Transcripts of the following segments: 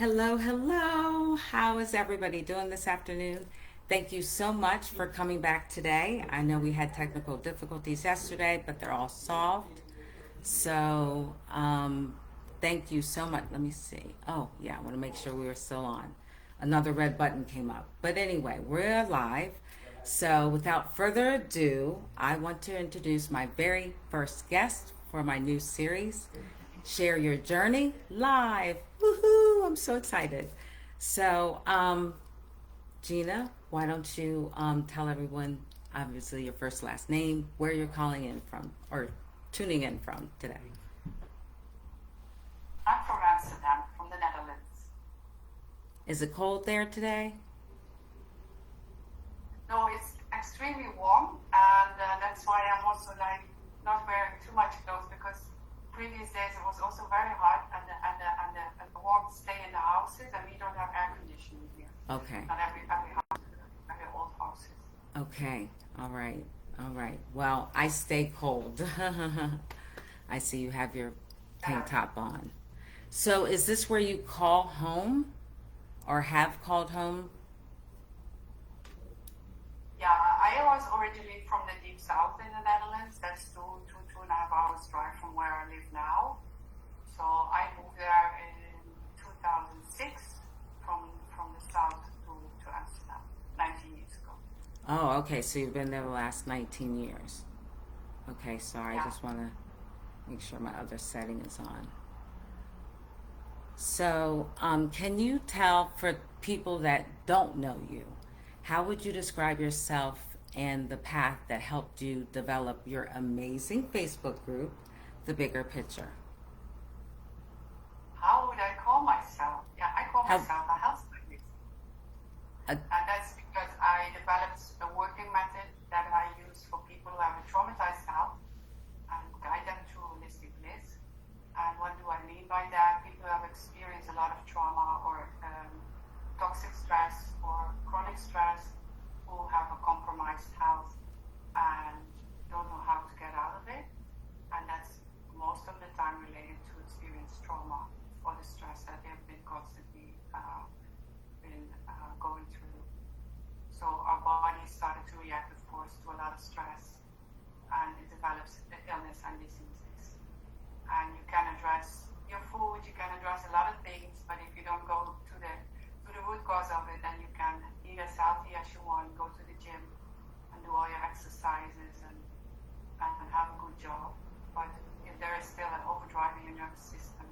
Hello, hello. How is everybody doing this afternoon? Thank you so much for coming back today. I know we had technical difficulties yesterday, but they're all solved. So, thank you so much. Let me see. Oh, yeah, I want to make sure we were still on. Another red button came up. But anyway, we're live. So, without further ado, I want to introduce my very first guest for my new series, Share Your Journey Live. Woohoo! I'm so excited. So, Gina, why don't you tell everyone, obviously, your first last name, where you're calling in from or tuning in from today? I'm from Amsterdam, from the Netherlands. Is it cold there today? No, it's extremely warm, and that's why I'm also like not wearing too much clothes because previous days it was also very hot, and the warmth stay in the houses, and we don't have air conditioning here. Okay. Not every house, very old houses. Okay. All right. All right. Well, I stay cold. I see you have your tank Uh, top on. So, is this where you call home or have called home? yeah, I was originally from the deep south in the Netherlands. That's 2.5 hours drive from where I live now. So I moved there in 2006 from the south to Amsterdam 19 years ago. Oh, okay. So you've been there the last 19 years. Okay, sorry. I Yeah. just want to make sure my other setting is on. So, can you tell for people that don't know you, how would you describe yourself and the path that helped you develop your amazing Facebook group, The Bigger Picture? How would I call myself? Yeah, I call How, myself a health stylist. uh, And that's because I developed a working method that I use for people who have a traumatized health and guide them through holistic bliss. And what do I mean by that? People who have experienced a lot of trauma or toxic stress or chronic stress who have a compromised health and don't know how to get out of it. And that's most of the time related to experienced trauma or the stress that they've been constantly going through. So our body started to react, of course, to a lot of stress, and it develops illness and diseases. And you can address your food, you can address a lot of things, but if you don't go to the root cause of it, then you can eat as healthy as you want, go to the gym and do all your exercises and have a good job. But if there is still an overdriving in your nervous system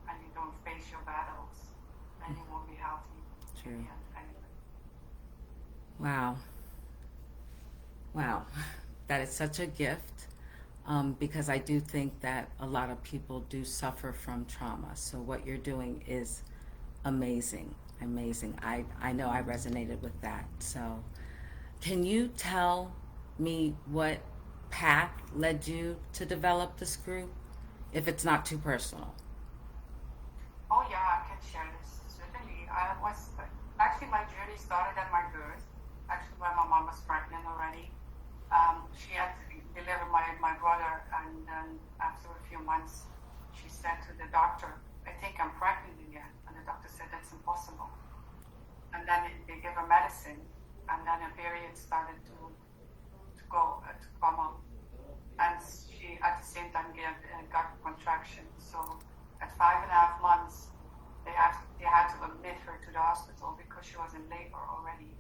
and you don't face your battles, then you won't be healthy in true. the end anyway. Wow. Wow. That is such a gift, because I do think that a lot of people do suffer from trauma. So what you're doing is amazing. Amazing. I know I resonated with that. So can you tell me what path led you to develop this group, if it's not too personal? Oh yeah, I can share this. Certainly. I was actually my journey started at my birth. Actually, when my mom was pregnant already, she had to deliver my brother, and then after a few months, she said to the doctor, "I think I'm pregnant again," and the doctor said that's impossible. And then they gave her medicine, and then her period started to come up, and she at the same time got contractions. So at 5.5 months, they had to admit her to the hospital because she was in labor already.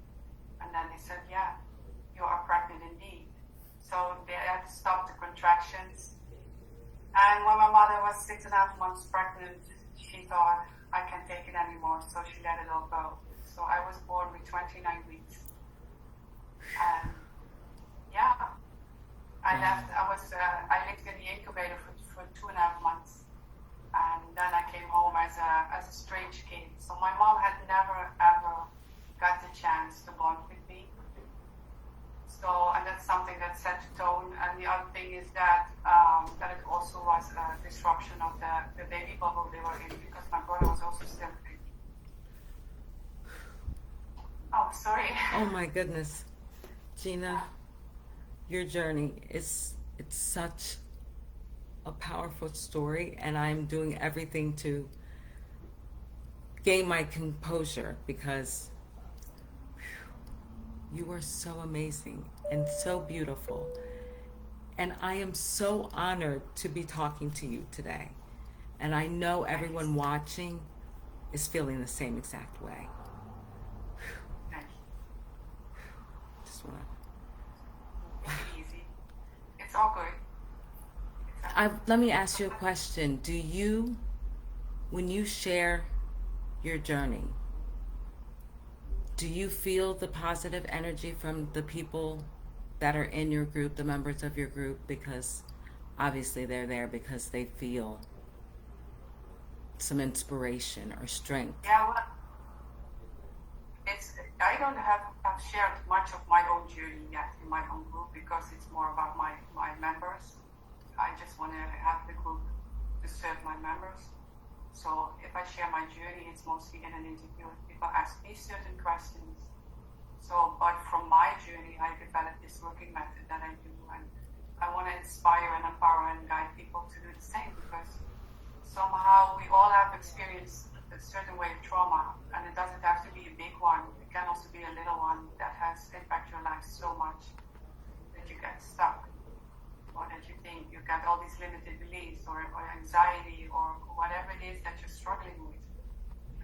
And then they said, "Yeah, you are pregnant indeed." So they had to stop the contractions. And when my mother was 6.5 months pregnant, she thought, "I can't take it anymore," so she let it all go. So I was born with 29 weeks, and yeah, I Wow. left. I lived in the incubator for 2.5 months, and then I came home as a strange kid. So my mom had never ever got the chance to bond with me. So, and that's something that set the tone. And the other thing is that it also was a disruption of the baby bubble they were in because my brother was also still a baby. Oh, sorry. Oh my goodness. Gina, your journey is it's such a powerful story, and I'm doing everything to gain my composure because you are so amazing and so beautiful. And I am so honored to be talking to you today. And I know Thanks. everyone watching is feeling the same exact way. Thanks. Just want Take it easy. It's all good. It's all good. let me ask you a question. Do you, when you share your journey, do you feel the positive energy from the people that are in your group, the members of your group? Because obviously they're there because they feel some inspiration or strength. Yeah, well, it's I don't have shared much of my own journey yet in my own group because it's more about my members. I just want to have the group to serve my members. So if I share my journey, it's mostly in an interview. People ask me certain questions. So, but from my journey, I developed this working method that I do, and I want to inspire and empower and guide people to do the same because somehow we all have experienced a certain way of trauma, and it doesn't have to be a big one. It can also be a little one that has impacted your life so much that you get stuck, or that you think you get all these limited beliefs, or anxiety, or whatever it is that you're struggling with,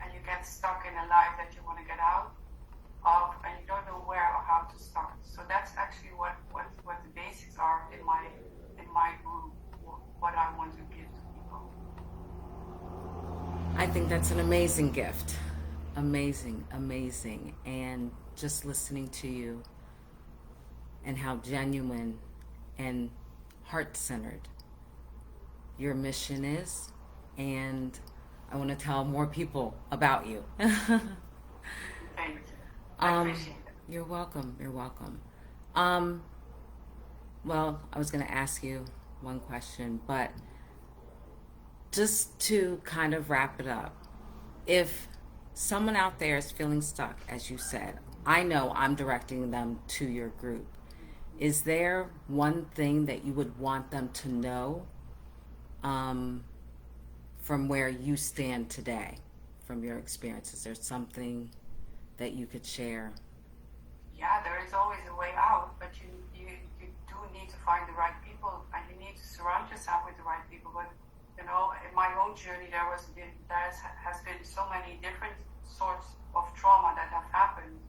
and you get stuck in a life that you want to get out of, and you don't know where or how to start. So that's actually what the basics are in my group, what I want to give to people. I think that's an amazing gift. Amazing, amazing. And just listening to you and how genuine and heart-centered your mission is. And I want to tell more people about you. Thank you. I appreciate it. You're welcome. You're welcome. Well, I was going to ask you one question, but just to kind of wrap it up, if someone out there is feeling stuck, as you said, I know I'm directing them to your group. Is there one thing that you would want them to know from where you stand today, from your experience? Is there something that you could share? Yeah, there is always a way out, but you do need to find the right people, and you need to surround yourself with the right people. But you know, in my own journey, there has been so many different sorts of trauma that have happened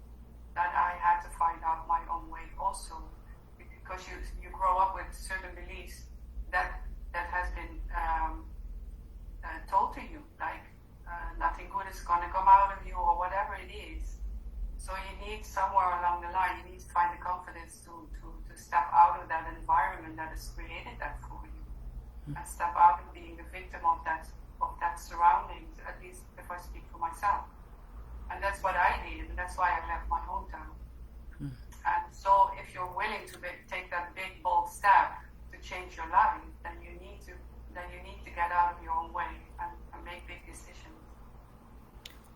that I had to find out my own way also, because you grow up with certain beliefs that has been told to you, like nothing good is going to come out of you or whatever it is. So you need somewhere along the line, you need to find the confidence to step out of that environment that has created that for you, and step out of being the victim of that surroundings. At least if I speak for myself, and that's what I did, and that's why I left my hometown. And so, if you're willing to take that big bold step to change your life, then you need to get out of your own way and make big decisions.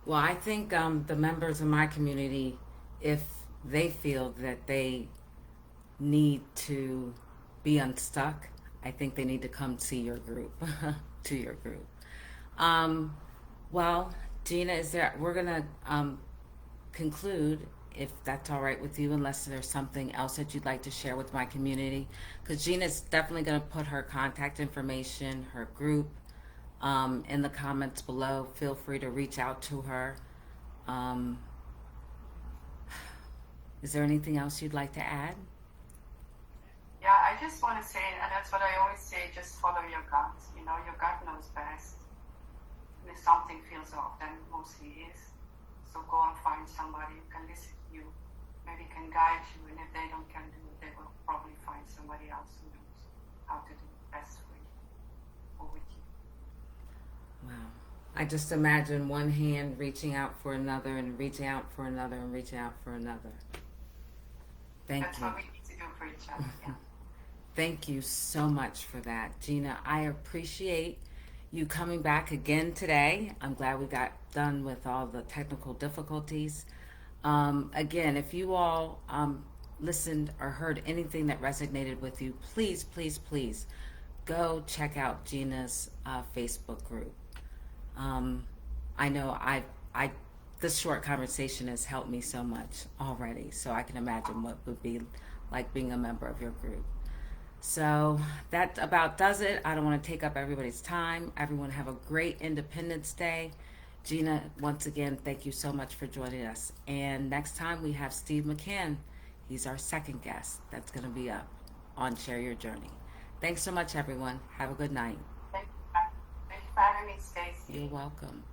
Well, I think the members of my community, if they feel that they need to be unstuck, I think they need to come see your group, to your group. Well, Gina, we're gonna conclude, if that's all right with you, unless there's something else that you'd like to share with my community, because Gina's definitely gonna put her contact information, her group, in the comments below. Feel free to reach out to her. Is there anything else you'd like to add? Yeah, I just want to say, and that's what I always say, just follow your gut. You know, your gut knows best. And if something feels off, then it mostly is. So go and find somebody who can listen to you, maybe can guide you, and if they can do it, they will probably find somebody else who knows how to do it best for you or with you. Wow. I just imagine one hand reaching out for another and reaching out for another and reaching out for another. That's what we need to do for each other. Yeah. Thank you so much for that, Gina. I appreciate you coming back again today. I'm glad we got done with all the technical difficulties. Again, if you all listened or heard anything that resonated with you, please, please, please go check out Gina's Facebook group. I know I this short conversation has helped me so much already. So I can imagine what would be like being a member of your group. So that about does it. I don't want to take up everybody's time. Everyone have a great Independence Day. Gina, once again, thank you so much for joining us. And next time we have Steve McCann. He's our second guest that's going to be up on Share Your Journey. Thanks so much, everyone. Have a good night. Thank you for having me, Stacey. You're welcome.